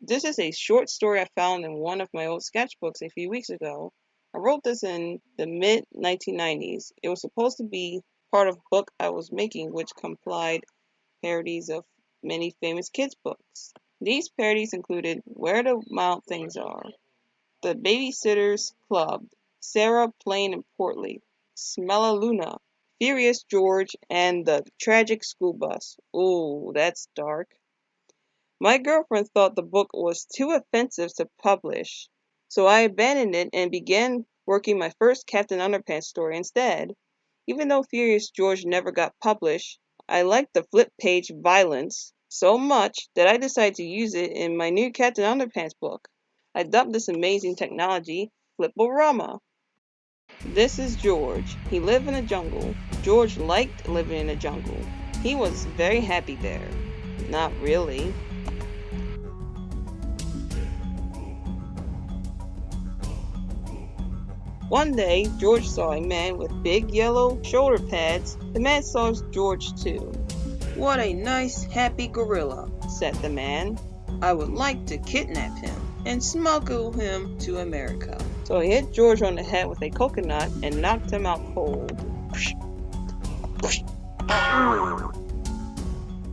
This is a short story I found in one of my old sketchbooks a few weeks ago. I wrote this in the mid 1990s. It was supposed to be part of a book I was making, which compiled parodies of many famous kids' books. These parodies included Where the Mild Things Are, The Babysitters Club, Sarah Plain and Portly, Smellaluna, Furious George, and The Tragic School Bus. Ooh, that's dark. My girlfriend thought the book was too offensive to publish, so I abandoned it and began working my first Captain Underpants story instead. Even though Furious George never got published, I liked the flip page violence so much that I decided to use it in my new Captain Underpants book. I dubbed this amazing technology Flip-O-Rama. This is George. He lived in a jungle. George liked living in a jungle. He was very happy there. Not really. One day, George saw a man with big yellow shoulder pads. The man saw George too. "What a nice, happy gorilla," said the man. "I would like to kidnap him and smuggle him to America." So he hit George on the head with a coconut and knocked him out cold.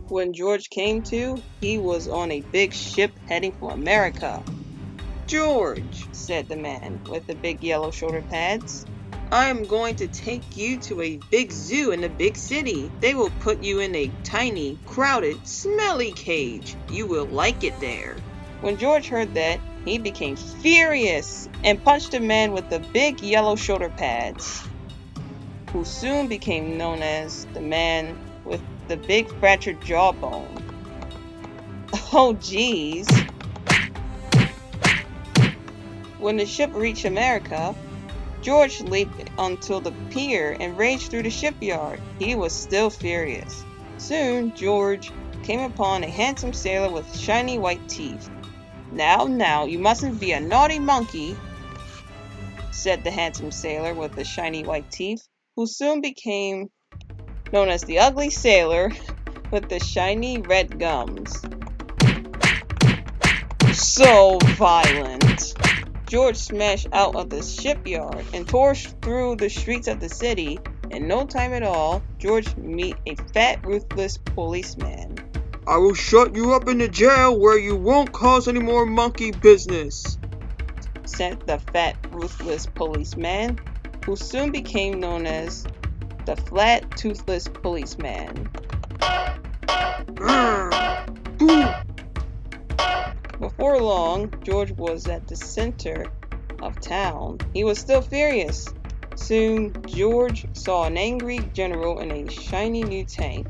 When George came to, he was on a big ship heading for America. "George," said the man with the big yellow shoulder pads, "I am going to take you to a big zoo in a big city. They will put you in a tiny, crowded, smelly cage. You will like it there." When George heard that, he became furious and punched the man with the big yellow shoulder pads, who soon became known as the man with the big fractured jawbone. Oh geez. When the ship reached America, George leaped onto the pier and raged through the shipyard. He was still furious. Soon, George came upon a handsome sailor with shiny white teeth. Now, you mustn't be a naughty monkey," said the handsome sailor with the shiny white teeth, who soon became known as the ugly sailor with the shiny red gums. So violent. George smashed out of the shipyard and tore through the streets of the city. In no time at all, George met a fat, ruthless policeman. "I will shut you up in the jail where you won't cause any more monkey business," said the fat, ruthless policeman, who soon became known as the flat, toothless policeman. Before long, George was at the center of town. He was still furious. Soon, George saw an angry general in a shiny new tank.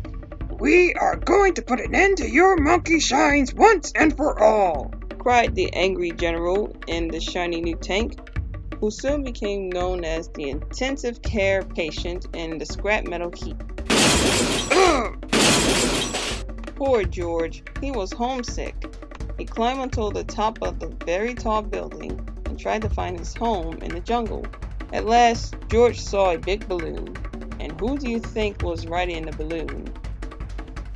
"We are going to put an end to your monkey shines once and for all," cried the angry general in the shiny new tank, who soon became known as the intensive care patient in the scrap metal heap. Poor George, he was homesick. He climbed onto the top of the very tall building and tried to find his home in the jungle. At last, George saw a big balloon. And who do you think was riding in the balloon?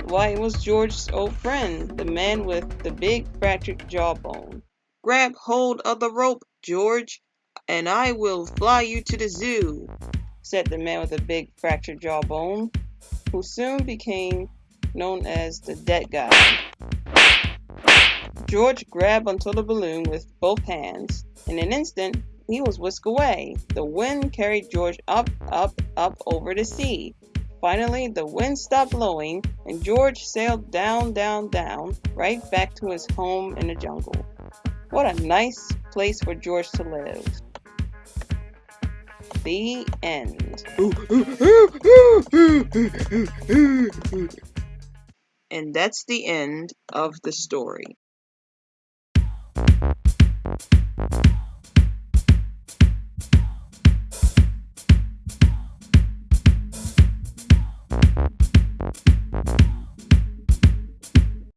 Why, it was George's old friend, the man with the big fractured jawbone. "Grab hold of the rope, George, and I will fly you to the zoo," said the man with the big fractured jawbone, who soon became known as the dead guy. George grabbed onto the balloon with both hands. In an instant, he was whisked away. The wind carried George up, up, up over the sea. Finally, the wind stopped blowing, and George sailed down, down, down, right back to his home in the jungle. What a nice place for George to live. The end. And that's the end of the story.